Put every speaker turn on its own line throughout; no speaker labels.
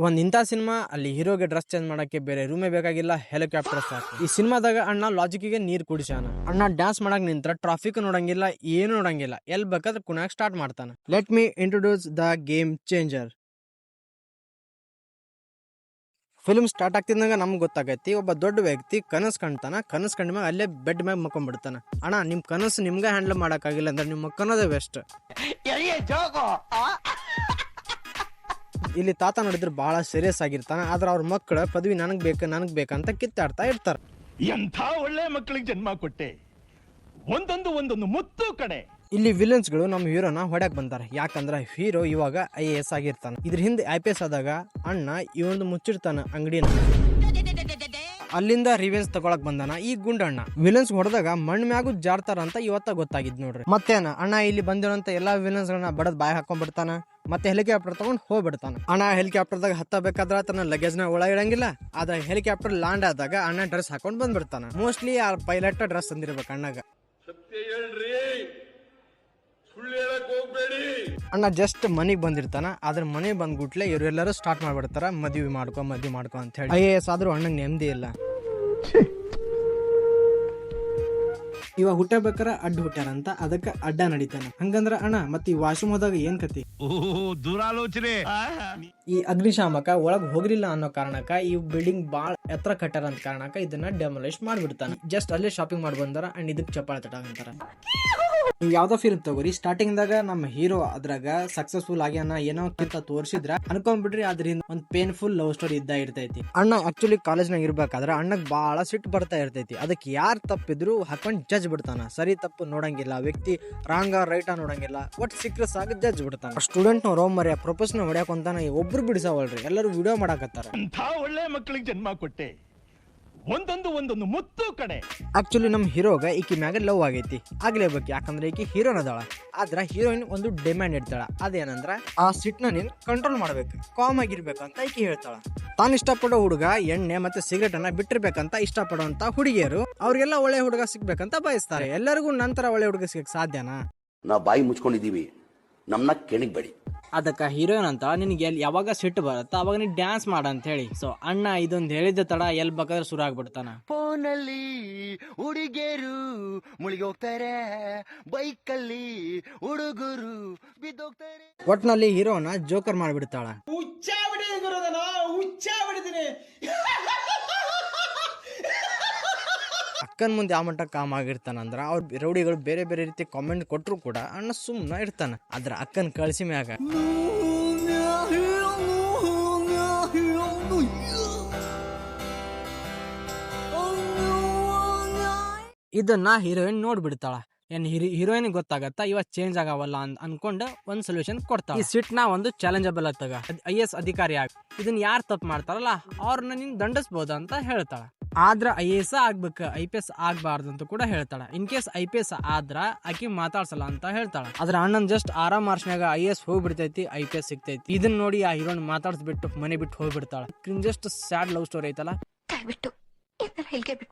ಒಂದ್ ಇಂಥ ಸಿನಿಮಾ ಅಲ್ಲಿ ಹೀರೋಗೆ ಡ್ರೆಸ್ ಚೇಂಜ್ ಮಾಡಕ್ಕೆ ಬೇರೆ ರೂಮೇ ಬೇಕಾಗಿಲ್ಲ, ಹೆಲಿಕಾಪ್ಟರ್ ಸಾಕು. ಈ ಸಿನಿಮಾದಾಗ ಅಣ್ಣ ಲಾಜಿಕ್ಗೆ ನೀರ್ ಕುಡಿಸ್ಯಾನ. ಅಣ್ಣ ಡ್ಯಾನ್ಸ್ ಮಾಡಕ್ ನಿಂತ್ರ ಟ್ರಾಫಿಕ್ ನೋಡಂಗಿಲ್ಲ, ಏನು ನೋಡಂಗಿಲ್ಲ, ಎಲ್ ಬೇಕಾದ್ರೆ ಕುಣಾಕ್ ಸ್ಟಾರ್ಟ್ ಮಾಡ್ತಾನ. Let me introduce the game changer. Film start ಆಗ್ತಿದ್ದಾಗ ನಮ್ಗೆ ಗೊತ್ತಾಗೈತಿ ಒಬ್ಬ ದೊಡ್ಡ ವ್ಯಕ್ತಿ ಕನಸು ಕಾಣ್ತಾನ. ಕನಸು ಕಂಡ ಮ್ಯಾಗ ಅಲ್ಲೇ ಬೆಡ್ ಮ್ಯಾಗ ಮಕ್ಕೊಂಡ್ಬಿಡ್ತಾನ. ಅಣ್ಣ ನಿಮ್ ಕನಸು ನಿಮ್ಗೆ ಹ್ಯಾಂಡಲ್ ಮಾಡಕ್ಕಾಗಿಲ್ಲ ಅಂದ್ರೆ ನಿಮ್ ಮಕ್ಕನೋದೇ ವೆಸ್ಟ್. ಇಲ್ಲಿ ತಾತ ನೋಡಿದ್ರೆ ಬಹಳ ಸೀರಿಯಸ್ ಆಗಿರ್ತಾನ. ಆದ್ರೆ ಅವ್ರ ಮಕ್ಕಳ ಪದವಿ ನನಗ್ ಬೇಕಂತ ಕಿತ್ತಾಡ್ತಾ ಇರ್ತಾರ.
ಎಂಥ ಒಳ್ಳೆ ಮಕ್ಕಳಿಗೆ ಜನ್ಮ ಕೊಟ್ಟೆ, ಒಂದೊಂದು ಮುತ್ತು ಕಡೆ.
ಇಲ್ಲಿ ವಿಲನ್ಸ್ ಗಳು ನಮ್ಮ ಹೀರೋನ ಹೊಡ್ಯಾಕ್ ಬಂದಾರ. ಯಾಕಂದ್ರ ಹೀರೋ ಇವಾಗ IAS ಆಗಿರ್ತಾನ. ಇದ್ರ ಹಿಂದೆ IPS ಆದಾಗ ಅಣ್ಣ ಇವೊಂದು ಮುಚ್ಚಿರ್ತಾನ ಅಂಗಡಿನ. ಅಲ್ಲಿಂದ ರಿವೆನ್ಸ್ ತಗೊಳಕ್ ಬಂದಾನ ಈ ಗುಂಡಣ್ಣ. ವಿಲನ್ಸ್ ಹೊಡೆದಾಗ ಮಣ್ಣ್ ಮ್ಯಾಗೂ ಜಾರ್ತಾರ ಅಂತ ಇವತ್ತ ಗೊತ್ತಾಗಿದ್ ನೋಡ್ರಿ. ಮತ್ತೇನ ಅಣ್ಣ ಇಲ್ಲಿ ಬಂದಿರೋಂತ ಎಲ್ಲಾ ವಿಲನ್ಸ್ ಗಳನ್ನ ಬಡದ್ ಬಾಯ್ ಹಾಕೊಂಡ್ಬಿಡ್ತಾನ. ಮತ್ತೆ ಹೆಲಿಕಾಪ್ಟರ್ ತಗೊಂಡ್ ಹೋಗ್ಬಿಡ್ತಾನ. ಅಣ್ಣ ಹೆಲಿಕಾಪ್ಟರ್ದಾಗ ಹತ್ತಬೇಕಾದ್ರ ತನ್ನ ಲಗೇಜ್ ನ ಒಳ ಇಡಂಗಿಲ್ಲ. ಆದ್ರೆ ಹೆಲಿಕಾಪ್ಟರ್ ಲ್ಯಾಂಡ್ ಆದಾಗ ಅಣ್ಣ ಡ್ರೆಸ್ ಹಾಕೊಂಡ್ ಬಂದ್ಬಿಡ್ತಾನ. ಮೋಸ್ಟ್ಲಿ ಆ ಪೈಲಟ್ ಡ್ರೆಸ್ ಅಂದಿರ್ಬೇಕು ಅಣ್ಣಗ. ಅಣ್ಣ ಜಸ್ಟ್ ಮನಿಗ್ ಬಂದಿರ್ತಾನ. ಆದ್ರೆ ಮನೆ ಬಂದ್ಬಿಟ್ಲೆ ಇವರೆಲ್ಲರೂ ಸ್ಟಾರ್ಟ್ ಮಾಡ್ಬಿಡ್ತಾರ ಮದ್ವಿ ಮಾಡ್ಕೊ ಅಂತ ಹೇಳಿ. IAS ಆದ್ರೂ ಅಣ್ಣಂಗ್ ನೆಮ್ಮದಿ ಇಲ್ಲ. ಇವ ಹುಟ್ಟಬೇಕಾರ ಅಡ್ಡ ಹುಟ್ಟ್ಯಾರಂತ ಅದಕ್ಕ ಅಡ್ಡ ನಡೀತಾನ. ಹಂಗಂದ್ರ ಅಣ್ಣ ಮತ್ ಈ ವಾಶ್ರೂಮ್ ಹೋದಾಗ ಏನ್ ಕತಿ?
ದುರಾಲೋಚನೆ.
ಈ ಅಗ್ನಿಶಾಮಕ ಒಳಗ್ ಹೋಗ್ಲಿಲ್ಲ ಅನ್ನೋ ಕಾರಣಕ್ಕ ಈ ಬಿಲ್ಡಿಂಗ್ ಬಾಳ್ ಎತ್ತರ ಕಟ್ಟಾರ ಅಂತ ಕಾರಣಕ್ಕ ಇದನ್ನ ಡೆಮೊಲಿಷ್ ಮಾಡ್ಬಿಡ್ತಾನ. ಜಸ್ಟ್ ಅಲ್ಲೇ ಶಾಪಿಂಗ್ ಮಾಡಿ ಬಂದಾರ ಅಂಡ್ ಇದಕ್ ಚಪ್ಪಾಳ ತಟ ಅಂತಾರ. ನೀವ್ ಯಾವ್ದೋ ಫಿಲ್ಮ್ ತಗೋರಿ, ಸ್ಟಾರ್ಟಿಂಗ್ ದಾಗ ನಮ್ಮ ಹೀರೋ ಅದ್ರಾಗ ಸಕ್ಸಸ್ಫುಲ್ ಆಗ್ಯಾನ ಏನೋ ಅಂತ ತೋರ್ಸಿದ್ರ ಅನ್ಕೊಂಡ್ಬಿಡ್ರಿ ಅದ್ರಿಂದ ಒಂದ್ ಪೇನ್ಫುಲ್ ಲವ್ ಸ್ಟೋರಿ ಇದ್ದ ಇರ್ತೈತಿ. ಅಣ್ಣ ಆಕ್ಚುಲಿ ಕಾಲೇಜ್ನಾಗ ಇರ್ಬೇಕಾದ್ರ ಅಣ್ಣಗ್ ಬಾಳ ಸಿಟ್ಟು ಬರ್ತಾ ಇರ್ತೈತಿ. ಅದಕ್ಕೆ ಯಾರ್ ತಪ್ಪಿದ್ರು ಹಾಕೊಂಡ್ ಜಡ್ಜ್ ಬಿಡ್ತಾನ. ಸರಿ ತಪ್ಪು ನೋಡಂಗಿಲ್ಲ, ವ್ಯಕ್ತಿ ರಾಂಗ ರೈಟ ನೋಡಂಗಿಲ್ಲ, ಒಟ್ ಸಿಕ್ರಸ್ ಆಗಿ ಜಡ್ಜ್ ಬಿಡ್ತಾನ. ಸ್ಟೂಡೆಂಟ್ ನ ರೋಮ್ ಮರ್ಯ ಪ್ರೊಪೋಸ್ ನ ಹೊಡ್ಯಾಕೊಂತಾನ. ಒಬ್ರು ಬಿಡಿಸವಲ್ರಿ, ಎಲ್ಲರೂ ವಿಡಿಯೋ ಮಾಡಾಕತ್ತಾರ.
ಒಳ್ಳೆ ಮಕ್ಕಳಿಗೆ ಜನ್ಮ ಕೊಟ್ಟೆ, ಒಂದೊಂದು ಮುತ್ತು ಕಡೆ.
ಆಕ್ಚುಲಿ ನಮ್ ಹೀರೋಗ ಈಕಿ ಮ್ಯಾಗ ಲವ್ ಆಗೈತಿ, ಆಗ್ಲೇಬೇಕು. ಯಾಕಂದ್ರೆ ಈಕಿ ಹೀರೋನ್ ಅದಾಳ. ಆದ್ರ ಹೀರೋಯಿನ್ ಒಂದು ಡಿಮ್ಯಾಂಡ್ ಇಡ್ತಾಳ. ಅದೇನಂದ್ರ ಆ ಸಿಟ್ನ ನೀನ್ ಕಂಟ್ರೋಲ್ ಮಾಡ್ಬೇಕು, ಕಾಮ್ ಆಗಿರ್ಬೇಕು ಅಂತ ಈಕಿ ಹೇಳ್ತಾಳ. ತಾನು ಇಷ್ಟಪಡೋ ಹುಡುಗ ಎಣ್ಣೆ ಮತ್ತೆ ಸಿಗರೇಟ್ ಅನ್ನ ಬಿಟ್ಟಿರ್ಬೇಕಂತ ಇಷ್ಟಪಡುವಂತ ಹುಡುಗಿಯರು ಅವ್ರಿಗೆಲ್ಲ ಒಳ್ಳೆ ಹುಡುಗ ಸಿಗ್ಬೇಕಂತ ಬಯಸ್ತಾರೆ. ಎಲ್ಲರಿಗೂ ನಂತರ ಒಳ್ಳೆ ಹುಡುಗ ಸಿಗಕ್ ಸಾಧ್ಯನಾ?
ನಾವು ಬಾಯಿ ಮುಚ್ಕೊಂಡಿದೀವಿ, ನಮ್ನ ಕೆಣಿಗ್ಬೇಡಿ.
ಅದಕ್ಕ ಹೀರೋಯಿನ್ ಅಂತ ನಿನ್ಗೆ ಯಾವಾಗ ಸಿಟ್ಟು ಬರುತ್ತ ಅವಾಗ ನೀ ಡ್ಯಾನ್ಸ್ ಮಾಡ ಅಂತ ಹೇಳಿ. ಸೊ ಅಣ್ಣ ಇದೊಂದು ಹೇಳಿದ ತಡ ಎಲ್ ಬೇಕಾದ್ರೆ ಶುರು ಆಗ್ಬಿಡ್ತಾನ.
ಫೋನಲ್ಲಿ ಹುಡುಗಿಯರು ಮುಳುಗಿ ಹೋಗ್ತಾರೆ, ಬೈಕಲ್ಲಿ ಹುಡುಗರು ಬಿದ್ದೋಗ್ತಾರೆ.
ಒಟ್ನಲ್ಲಿ ಹೀರೋನ ಜೋಕರ್ ಮಾಡ್ಬಿಡ್ತಾಳ. ಅಕ್ಕನ್ ಮುಂದೆ ಯಾವ ಮಟ್ಟ ಕಾಮ್ ಆಗಿರ್ತಾನಂದ್ರ ಅವ್ರ ರೌಡಿಗಳು ಬೇರೆ ಬೇರೆ ರೀತಿ ಕಾಮೆಂಟ್ ಕೊಟ್ರು ಕೂಡ ಅಣ್ಣ ಸುಮ್ನ ಇರ್ತಾನ. ಆದ್ರ ಅಕ್ಕನ್ ಕಳ್ಸಿ ಮ್ಯಾಗ ಇದನ್ನ ಹೀರೋಯಿನ್ ನೋಡ್ಬಿಡ್ತಾಳ. ಏನ್ ಹೀರೋಯಿನ್ ಗೊತ್ತಾಗತ್ತ ಇವ ಚೇಂಜ್ ಆಗವಲ್ಲ ಅನ್ಕೊಂಡ್ ಒಂದ್ ಸೊಲ್ಯೂಷನ್ ಕೊಡ್ತಾಳ. ಈ ಸಿಟ್ ನ ಒಂದು ಚಾಲೆಂಜಬಲ್ ಆತಾಗ IAS ಅಧಿಕಾರಿ ಆಗ ಇದನ್ನ ಯಾರು ತಪ್ಪು ಮಾಡ್ತಾರಲ್ಲ ಅವ್ರನ್ನ ನೀನ್ ದಂಡಿಸಬಹುದು ಅಂತ ಹೇಳ್ತಾಳ. ಆದ್ರ IAS ಆಗ್ಬೇಕು, IPS ಆಗ್ಬಾರ್ದು ಅಂತ ಕೂಡ ಹೇಳ್ತಾಳ. ಇನ್ ಕೇಸ್ IPS ಆದ್ರ ಆಕಿ ಮಾತಾಡ್ಸಲ್ಲ ಅಂತ ಹೇಳ್ತಾಳ. ಆದ್ರ ಅಣ್ಣನ್ ಜಸ್ಟ್ ಆರಾಮ್ ಮಾರ್ಚ್ನಾಗ IAS ಹೋಗ್ಬಿಡ್ತೈತಿ, IPS ಸಿಗ್ತೈತಿ. ಇದನ್ನ ನೋಡಿ ಆ ಹೀರೋನ್ ಮಾತಾಡ್ಸ್ಬಿಟ್ಟು ಮನೆ ಬಿಟ್ಟು ಹೋಗ್ಬಿಡ್ತಾಳ. ಜಸ್ಟ್ ಸ್ಯಾಡ್ ಲವ್ ಸ್ಟೋರಿ ಐತಲ್ಲ.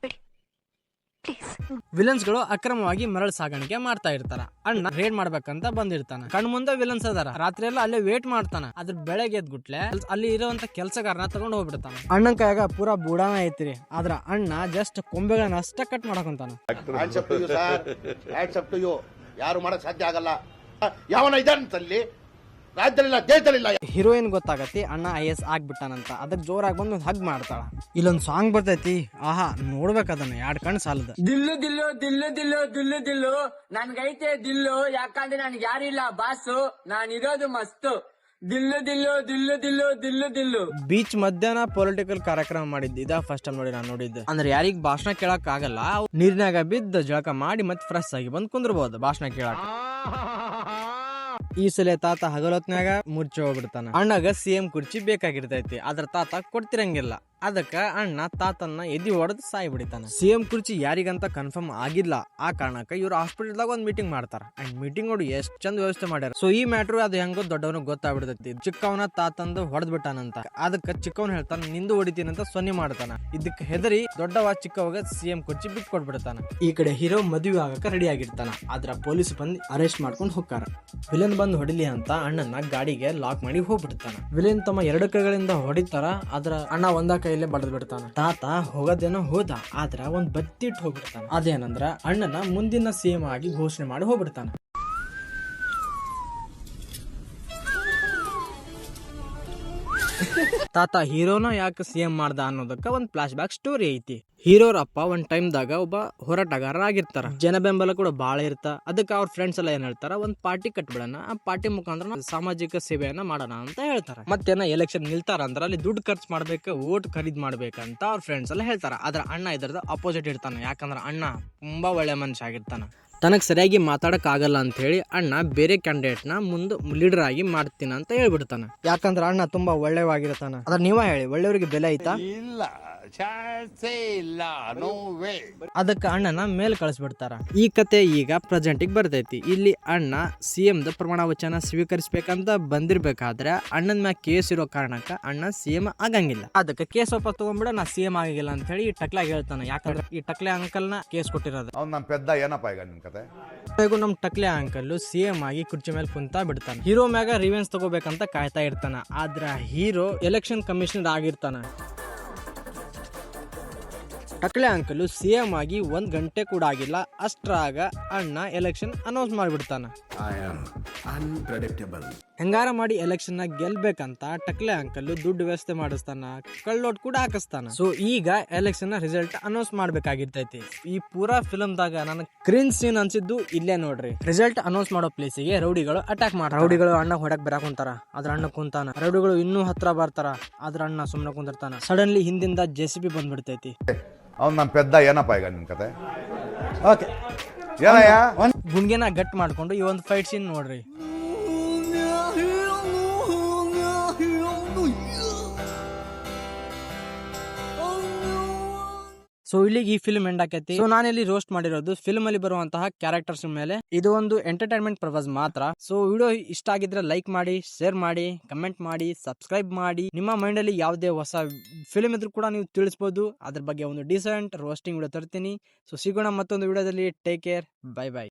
ವಿಲನ್ಸ್ ಗಳು ಅಕ್ರಮವಾಗಿ ಮರಳು ಸಾಗಾಣಿಕೆ ಮಾಡ್ತಾ ಇರ್ತಾರ. ಅಣ್ಣ ರೇಡ್ ಮಾಡ್ಬೇಕಂತ ಬಂದಿರ್ತಾನ. ಕಣ್ ಮುಂದೆ ವಿಲನ್ಸ್ ಅದಾರ. ರಾತ್ರಿ ಎಲ್ಲ ಅಲ್ಲೇ ವೇಟ್ ಮಾಡ್ತಾನ. ಅದ್ರ ಬೆಳಗ್ಗೆ ಎದ್ಗುಟ್ಲೆ ಅಲ್ಲಿ ಇರುವಂತ ಕೆಲಸಗಾರನ ತಗೊಂಡ್ ಹೋಗ್ಬಿಡ್ತಾನ. ಅಣ್ಣನ್ ಕೈಯಾಗ ಪೂರಾ ಬುಡಾನ ಐತ್ರಿ. ಆದ್ರ ಅಣ್ಣ ಜಸ್ಟ್ ಕೊಂಬೆಗಳನ್ನ ಅಷ್ಟ ಕಟ್ ಮಾಡಕೊಂತಾನ.
ಯಾರು ಮಾಡಕ್ ಸಾಧ್ಯ ಆಗಲ್ಲ. ಯಾವನ ಇದಂತಲ್ಲಿ ರಾಜ್ಯದಲ್ಲಿಲ್ಲ, ದೇಶದಲ್ಲಿಲ್ಲ.
ಹೀರೋಯಿನ್ ಗೊತ್ತಾಗತಿ ಅಣ್ಣ IAS ಆಗ್ಬಿಟ್ಟಾನಂತ. ಅದಕ್ ಜೋರಾಗಿ ಬಂದು ಹಗ್ ಮಾಡ್ತಾಳ. ಇಲ್ಲೊಂದ್ ಸಾಂಗ್ ಬರ್ತೈತಿ, ಆಹಾ ನೋಡ್ಬೇಕದನ್ನ 2 ಕಣ್ ಸಾಲದ.
ದಿಲ್ಲು ದಿಲ್ಲು ದಿಲ್ಲು ದಿಲ್ಲು ದಿಲ್ಲು ದಿಲ್ಲು ನನ್ಗೈತೆ ದಿಲ್ಲು, ಯಾಕಂದ್ರೆ ನನ್ಗೆ ಯಾರಿಲ್ಲ ಬಾಸು, ನಾನಿರೋದು ಮಸ್ತು. ದಿಲ್ಲು ದಿಲ್ಲು ದಿಲ್ಲು ದಿಲ್ಲು ದಿಲ್ಲು ದಿಲ್ಲು.
ಬೀಚ್ ಮಧ್ಯಾಹ್ನ ಪೊಲಿಟಿಕಲ್ ಕಾರ್ಯಕ್ರಮ ಮಾಡಿದ್ದ ಇದ ಫಸ್ಟ್ ಟೈಮ್ ನೋಡಿ ನಾನು ನೋಡಿದ್ದೆ. ಅಂದ್ರೆ ಯಾರಿಗ್ ಭಾಷಣ ಕೇಳಕ್ ಆಗಲ್ಲ, ನೀರ್ನಾಗ ಬಿದ್ದ ಜಳಕ ಮಾಡಿ ಮತ್ತೆ ಫ್ರೆಶ್ ಆಗಿ ಬಂದ್ ಕುಂದ್ರಬಹುದು ಭಾಷಣ ಕೇಳಕ್. ಈ ಸಲ ತಾತ ಹಗಲೊತ್ನಾಗ ಮುರ್ಚಿ ಹೋಗ್ಬಿಡ್ತಾನ. ಅಣ್ಣಗ CM ಕುರ್ಚಿ ಬೇಕಾಗಿರ್ತೈತಿ. ಆದ್ರ ತಾತ ಕೊಡ್ತಿರಂಗಿಲ್ಲ. ಅದಕ್ಕ ಅಣ್ಣ ತಾತನ್ನ ಎದಿ ಹೊಡೆದು ಸಾಯಿ ಬಿಡಿತಾನ. ಸಿಎಂ ಕುರ್ಚಿ ಯಾರಿಗಂತ ಕನ್ಫರ್ಮ್ ಆಗಿಲ್ಲ. ಆ ಕಾರಣಕ್ಕ ಇವ್ರು ಹಾಸ್ಪಿಟಲ್ದಾಗ ಒಂದ್ ಮೀಟಿಂಗ್ ಮಾಡ್ತಾರ. ಅಂಡ್ ಮೀಟಿಂಗ್ ನೋಡಿ ಎಷ್ಟ್ ಚಂದ ವ್ಯವಸ್ಥೆ ಮಾಡ್ಯಾರ. ಸೊ ಈ ಮ್ಯಾಟ್ರು ಅದು ಹೆಂಗೋ ದೊಡ್ಡವನಿಗೆ ಗೊತ್ತಾಗ್ಬಿಡ್ತೈತಿ. ಚಿಕ್ಕವನ ತಾತಂದು ಹೊಡೆದ್ ಬಿಟ್ಟಾನಂತ. ಅದಕ್ಕ ಚಿಕ್ಕವನ್ ಹೇಳ್ತಾನ ನಿಂದು ಹೊಡಿತೀನಿ ಅಂತ ಸೊನ್ನೆ ಮಾಡ್ತಾನ. ಇದಕ್ಕೆ ಹೆದರಿ ದೊಡ್ಡವ ಚಿಕ್ಕವಾಗ ಸಿಎಂ ಕುರ್ಚಿ ಬಿಟ್ಟು ಕೊಟ್ಬಿಡ್ತಾನ. ಈ ಕಡೆ ಹೀರೋ ಮದುವೆ ಆಗಕ ರೆಡಿ ಆಗಿರ್ತಾನ. ಆದ್ರ ಪೊಲೀಸ್ ಬಂದು ಅರೆಸ್ಟ್ ಮಾಡ್ಕೊಂಡು ಹೋಗ್ತಾರ. ವಿಲನ್ ಬಂದು ಹೊಡಿಲಿ ಅಂತ ಅಣ್ಣನ ಗಾಡಿಗೆ ಲಾಕ್ ಮಾಡಿ ಹೋಗ್ಬಿಡ್ತಾನ. ವಿಲನ್ ತಮ್ಮ 2 ಕೈಗಳಿಂದ ಹೊಡಿತಾರ. ಆದ್ರ ಅಣ್ಣ ಒಂದ ಕೈಯಲ್ಲೇ ಬಡದ್ ಬಿಡ್ತಾನ. ತಾತ ಹೋಗೋದೇನೋ ಹೋದ, ಆದ್ರ ಒಂದ್ ಬತ್ತಿ ಇಟ್ಟು ಹೋಗ್ಬಿಡ್ತಾನ. ಅದೇನಂದ್ರ ಅಣ್ಣನ ಮುಂದಿನ ಸಿಎಂ ಆಗಿ ಘೋಷಣೆ ಮಾಡಿ ಹೋಗ್ಬಿಡ್ತಾನ. ತಾತ ಹೀರೋನ ಯಾಕೆ ಸಿಎಂ ಮಾಡ್ದ ಅನ್ನೋದಕ್ಕ ಒಂದ್ ಫ್ಲಾಶ್ ಬ್ಯಾಕ್ ಸ್ಟೋರಿ ಐತಿ. ಹೀರೋರ ಅಪ್ಪ ಒಂದ್ ಟೈಮ್ ದಾಗ ಒಬ್ಬ ಹೋರಾಟಗಾರ ಆಗಿರ್ತಾರ. ಜನ ಬೆಂಬಲ ಕೂಡ ಬಾಳ ಇರ್ತ. ಅದಕ್ಕೆ ಅವ್ರ ಫ್ರೆಂಡ್ಸ್ ಎಲ್ಲ ಏನ್ ಹೇಳ್ತಾರ, ಒಂದ್ ಪಾರ್ಟಿ ಕಟ್ಬಿಡೋಣ, ಆ ಪಾರ್ಟಿ ಮುಖಾಂತರ ಸಾಮಾಜಿಕ ಸೇವೆಯನ್ನ ಮಾಡೋಣ ಅಂತ ಹೇಳ್ತಾರ. ಮತ್ತೇನ ಎಲೆಕ್ಷನ್ ನಿಲ್ತಾರ ಅಂದ್ರ ಅಲ್ಲಿ ದುಡ್ಡು ಖರ್ಚು ಮಾಡ್ಬೇಕು, ವೋಟ್ ಖರೀದ್ ಮಾಡ್ಬೇಕಂತ ಅವ್ರ ಫ್ರೆಂಡ್ಸ್ ಎಲ್ಲ ಹೇಳ್ತಾರ. ಆದ್ರ ಅಣ್ಣ ಇದ್ರದ ಅಪೋಸಿಟ್ ಇರ್ತಾನ. ಯಾಕಂದ್ರ ಅಣ್ಣ ತುಂಬಾ ಒಳ್ಳೆ ಮನುಷ್ಯ ಆಗಿರ್ತಾನ. ತನಗ್ ಸರಿಯಾಗಿ ಮಾತಾಡಕ್ ಆಗಲ್ಲ ಅಂತ ಹೇಳಿ ಅಣ್ಣ ಬೇರೆ ಕ್ಯಾಂಡಿಡೇಟ್ ನ ಮುಂದೆ ಲೀಡರ್ ಆಗಿ ಮಾಡ್ತೀನ ಅಂತ ಹೇಳ್ಬಿಡ್ತಾನ. ಯಾಕಂದ್ರ ಅಣ್ಣ ತುಂಬಾ ಒಳ್ಳೆವಾಗಿರ್ತಾನ. ಅದ್ರ ನೀವ ಹೇಳಿ, ಒಳ್ಳೆಯವ್ರಿಗೆ ಬೆಲೆ ಐತಾ?
ಇಲ್ಲ, ಚಾನ್ಸೇ ಇಲ್ಲ, ನೋ ವೇ.
ಅದಕ್ಕ ಅಣ್ಣನ ಮೇಲ್ ಕಳಿಸ್ಬಿಡ್ತಾರ. ಈ ಕತೆ ಈಗ ಪ್ರೆಸೆಂಟಿಗೆ ಬರ್ತೈತಿ. ಇಲ್ಲಿ ಅಣ್ಣ ಸಿಎಂ ದ ಪ್ರಮಾಣ ವಚನ ಸ್ವೀಕರಿಸಬೇಕಂತ ಬಂದಿರ್ಬೇಕಾದ್ರೆ ಅಣ್ಣನ ಮ್ಯಾಗ ಕೇಸ್ ಇರೋ ಕಾರಣಕ್ಕ ಅಣ್ಣ ಸಿಎಂ ಆಗಂಗಿಲ್ಲ. ಅದಕ್ಕೆ ಕೇಸ್ ವಾಪಸ್ ತಗೊಂಡ್ಬಿಡ, ನಾ ಸಿಎಂ ಆಗಿಲ್ಲ ಅಂತ ಹೇಳಿ ಈ ಟಕ್ಲಾಗ ಹೇಳ್ತಾನ. ಯಾಕಂದ್ರೆ ಈ ಟಕ್ಲೆ ಅಂಕಲ್ ನ ಕೇಸ್ ಕೊಟ್ಟಿರೋದು.
ಅವ್ನು ನಮ್ಮ ಪೆದ್ದ ಏನಪ್ಪ ಈಗ ನಿನ್ ಕತೆ?
ನಮ್ ಟಕ್ಲೆ ಅಂಕಲ್ ಸಿಎಂ ಆಗಿ ಕುರ್ಚಿ ಮೇಲೆ ಕುಂತ ಬಿಡ್ತಾನ. ಹೀರೋ ಮ್ಯಾಗ ರಿವೆನ್ಸ್ ತಗೋಬೇಕಂತ ಕಾಯ್ತಾ ಇರ್ತಾನ. ಆದ್ರ ಹೀರೋ ಎಲೆಕ್ಷನ್ ಕಮಿಷನರ್ ಆಗಿರ್ತಾನ. ಟಕ್ಲೆ ಅಂಕಲ್ ಸಿಎಂ ಆಗಿ 1 ಗಂಟೆ ಕೂಡ ಆಗಿಲ್ಲ. ಅಷ್ಟ್ರಾಗ ಅಣ್ಣ ಎಲೆಕ್ಷನ್ ಅನೌನ್ಸ್ ಮಾಡಿಬಿಡ್ತಾನ. ಹೆಂಗಾರ ಮಾಡಿ ಎಲೆಕ್ಷನ್ ನ ಗೆಲ್ಬೇಕಂತ ಟಕ್ಲೆ ಅಂಕಲ್ ದುಡ್ಡು ವ್ಯವಸ್ಥೆ ಮಾಡಿಸ್ತಾನ, ಕಳ್ಳೋಟ್ ಕೂಡ ಹಾಕಿಸ್ತಾನ. ಸೊ ಈಗ ಎಲೆಕ್ಷನ್ ನ ರಿಸಲ್ಟ್ ಅನೌನ್ಸ್ ಮಾಡ್ಬೇಕಾಗಿರ್ತೈತಿ. ಈ ಪೂರಾ ಫಿಲ್ಮ್ ದಾಗ ನನಗೆ ಕ್ರೀನ್ ಸೀನ್ ಅನ್ಸಿದ್ದು ಇಲ್ಲೇ ನೋಡ್ರಿ. ರಿಸಲ್ಟ್ ಅನೌನ್ಸ್ ಮಾಡೋ ಪ್ಲೇಸಿಗೆ ರೌಡಿಗಳು ಅಟ್ಯಾಕ್ ಮಾಡ್ತಾರ. ರೌಡಿಗಳು ಅಣ್ಣ ಹೊಡಕ್ ಬರಾಕ್ ಕುಂತಾರ. ಅದ್ರ ಅಣ್ಣ ಕುಂತಾನ. ರೌಡಿಗಳು ಇನ್ನೂ ಹತ್ರ ಬರ್ತಾರ. ಅದ್ರ ಅಣ್ಣ ಸುಮ್ನೆ ಕುಂದಿರ್ತಾನ. ಸಡನ್ಲಿ ಹಿಂದಿಂದ JCB ಬಂದ್ಬಿಡ್ತೈತಿ.
ಅವ್ನು ನಮ್ಮ ಪೆದ್ದ ಏನಪ್ಪ ಈಗ ನಿನ್ ಕತೆ? ಓಕೆ, ಏನಯ್ಯ?
ಗುಂಡ್ಗೆನ ಗಟ್ ಮಾಡ್ಕೊಂಡು ಈ ಒಂದು ಫೈಟ್ ಸೀನ್ ನೋಡ್ರಿ. ಸೊ ಇಲ್ಲಿಗೆ ಈ ಫಿಲ್ಮ್ ಎಂಡ್ ಆಕೈತಿ. ಸೊ ನಾನಿಲ್ಲಿ ರೋಸ್ಟ್ ಮಾಡಿರೋದು ಫಿಲ್ಮ್ ಅಲ್ಲಿ ಬರುವಂತಹ ಕ್ಯಾರೆಕ್ಟರ್ಸ್ ಮೇಲೆ. ಇದು ಒಂದು ಎಂಟರ್ಟೈನ್ಮೆಂಟ್ ಪರ್ಪಸ್ ಮಾತ್ರ. ಸೊ ವಿಡಿಯೋ ಇಷ್ಟ ಆಗಿದ್ರೆ ಲೈಕ್ ಮಾಡಿ, ಶೇರ್ ಮಾಡಿ, ಕಮೆಂಟ್ ಮಾಡಿ, ಸಬ್ಸ್ಕ್ರೈಬ್ ಮಾಡಿ. ನಿಮ್ಮ ಮೈಂಡ್ ಅಲ್ಲಿ ಯಾವುದೇ ಹೊಸ ಫಿಲ್ಮ್ ಇದ್ರೂ ಕೂಡ ನೀವು ತಿಳಿಸಬಹುದು. ಅದ್ರ ಬಗ್ಗೆ ಒಂದು ಡಿಸೆಂಟ್ ರೋಸ್ಟಿಂಗ್ ವಿಡಿಯೋ ತರ್ತೀನಿ. ಸೊ ಸಿಗೋಣ ಮತ್ತೊಂದು ವಿಡಿಯೋದಲ್ಲಿ. Take care, bye bye.